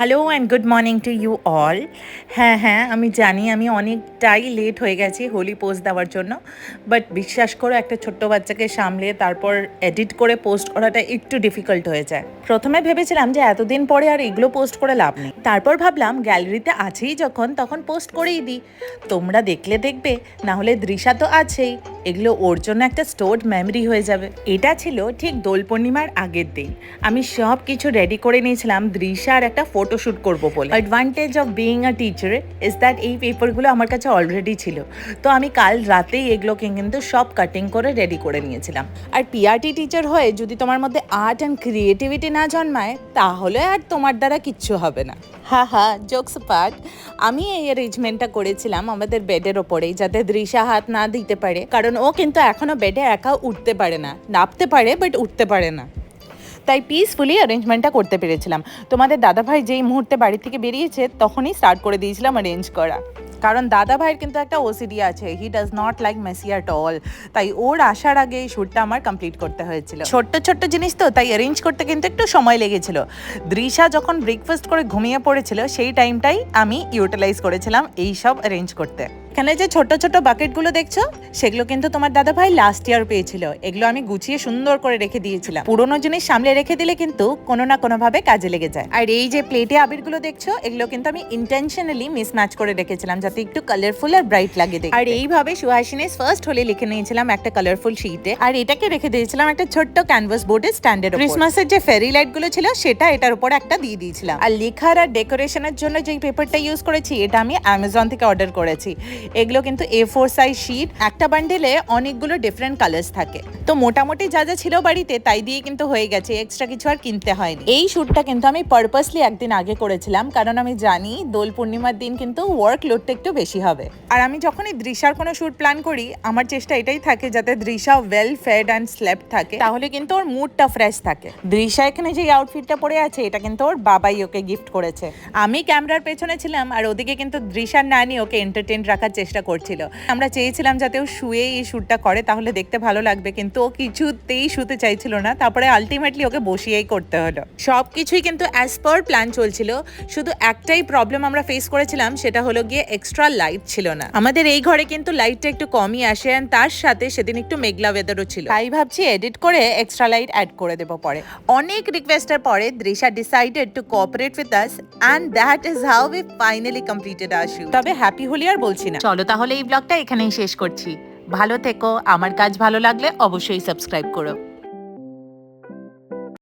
Hello and good morning to you all. হ্যাঁ, আমি জানি আমি অনেকটাই লেট হয়ে গেছি হোলি পোস্ট দেওয়ার জন্য, বাট বিশ্বাস করো একটা ছোট্ট বাচ্চাকে সামলে তারপর এডিট করে পোস্ট করাটা একটু ডিফিকাল্ট হয়ে যায়। প্রথমে ভেবেছিলাম যে এতদিন পরে আর এগুলো পোস্ট করে লাভ নেই, তারপর ভাবলাম গ্যালারিতে আছেই যখন তখন পোস্ট করেই দিই, তোমরা দেখলে দেখবে, না হলে দৃশা তো আছেই, এগুলো ওর জন্য একটা স্টোর্ড মেমরি হয়ে যাবে। এটা ছিল ঠিক দোল পূর্ণিমার আগের দিন। আমি সব কিছু রেডি করে নিয়েছিলাম দৃশার একটা ফটোশ্যুট করবো বলে। Advantage of being a teacher is that এই পেপারগুলো আমার কাছে অলরেডি ছিল, তো আমি কাল রাতেই এগুলোকে কিন্তু সব কাটিং করে রেডি করে নিয়েছিলাম। আর পিআরটি টিচার হয়ে যদি তোমার মধ্যে আর্ট অ্যান্ড ক্রিয়েটিভিটি না জন্মায় তাহলে আর তোমার দ্বারা কিচ্ছু হবে না। জোকস পার্ট, আমি এই অ্যারেঞ্জমেন্টটা করেছিলাম আমাদের বেডের ওপরেই, যাতে দৃশা হাত না দিতে পারে, কারণ ও কিন্তু এখনো বেডে একা উঠতে পারে না, নামতে পারে বাট উঠতে পারে না। তাই পিসফুলি অ্যারেঞ্জমেন্টটা করতে পেরেছিলাম। তোমাদের দাদাভাই যেই মুহূর্তে বাড়ি থেকে বেরিয়েছে তখনই স্টার্ট করে দিয়েছিলাম অ্যারেঞ্জ করা, কারণ দাদা ভাইয়ের কিন্তু একটা ওসিডি আছে, he does not like Messi at all. তাই ওর আসার আগে এই শ্যুটটা আমার কমপ্লিট করতে হয়েছিল। ছোট্ট ছোট্ট জিনিস তো, তাই অ্যারেঞ্জ করতে কিন্তু একটু সময় লেগেছিল। দৃশা যখন ব্রেকফাস্ট করে ঘুমিয়ে পড়েছিল সেই টাইমটাই আমি ইউটিলাইজ করেছিলাম এই সব অ্যারেঞ্জ করতে। এখানে যে ছোট ছোট বাকেটগুলো দেখছো সেগুলো কিন্তু তোমার দাদা ভাই লাস্ট ইয়ার পেয়েছিল, এগুলো আমি গুছিয়ে সুন্দর করে রেখে দিয়েছিলাম। পুরোনো জিনিস সামলে রেখে দিলে কিন্তু কোনো না কোনো ভাবে কাজে লেগে যায়। আর এই যে প্লেটে আবিরগুলো দেখছো এগুলো কিন্তু আমি ইন্টেনশনালি মিসম্যাচ করে রেখেছিলাম যাতে একটু কালারফুল আর ব্রাইট লাগে দেখতে। আর এইভাবে সুহাসিনী ফার্স্ট হোলি লিখে নিয়েছিলাম একটা কালারফুল শীটে, আর এটাকে রেখে দিয়েছিলাম একটা ছোট্ট ক্যানভাস বোর্ডে স্ট্যান্ডের উপর। ক্রিসমাসের যে ফেরি লাইট গুলো ছিল সেটা এটার উপর একটা দিয়ে দিয়েছিলাম। আর লেখার আর ডেকোরেশনের জন্য যে পেপারটা ইউজ করেছি এটা আমি অ্যামাজন থেকে অর্ডার করেছি। এগুলো কিন্তু A4 সাইজ শীট, একটা বান্ডেলে অনেকগুলো ডিফারেন্ট কালার্স থাকে। তো মোটামুটি যা যা ছিল বাড়িতে তাই দিয়ে কিন্তু হয়ে গেছে, এক্সট্রা কিছু আর কিনতে হয়নি। এই শ্যুটটা কিন্তু আমি পারপাসলি একদিন আগে করেছিলাম, কারণ আমি জানি দোল পূর্ণিমার দিন কিন্তু ওয়ার্ক লোডটা একটু বেশি হবে। আর আমি যখনই দৃশার কোনো শ্যুট প্ল্যান করি আমার চেষ্টা এটাই থাকে যাতে Drisha well fade and slept থাকে, তাহলে কিন্তু ওর মুডটা ফ্রেশ থাকে। দৃশা এখানে যে আউটফিটটা পরে আছে এটা কিন্তু ওর বাবাই ওকে গিফট করেছে। আমি ক্যামেরার পেছনে ছিলাম আর ওদিকে কিন্তু দৃশার নানি ওকে এন্টারটেইন রাখার চেষ্টা করছিল। আমরা চেয়েছিলাম যাতে ও শুয়ে এই শ্যুটটা করে তাহলে দেখতে ভালো লাগবে, কিন্তু ও কিছুতেই শুতে চাইছিল না। তারপরে আলটিমেটলি ওকে বসিয়েই করতে হলো। সবকিছুই কিন্তু অ্যাজ পার প্ল্যান চলছিল, শুধু একটাই প্রবলেম আমরা ফেস করেছিলাম, সেটা হলো গিয়ে এক্সট্রা লাইট ছিল না। আমাদের এই ঘরে কিন্তু লাইটটা একটু কমই আসে, আর তার সাথে সেদিন একটু মেঘলা ওয়েদারও ছিল, তাই ভাবছি এডিট করে এক্সট্রা লাইট অ্যাড করে দেবো পরে। অনেক রিকোয়েস্টের পরে Drisha decided to cooperate with us and that is how we finally completed our shoot. তবে হ্যাপি হোলি আর বলছি না। চলো তাহলে এই ব্লগটা এখানেই শেষ করছি। ভালো থেকো, আমার কাজ ভালো লাগলে অবশ্যই সাবস্ক্রাইব করো।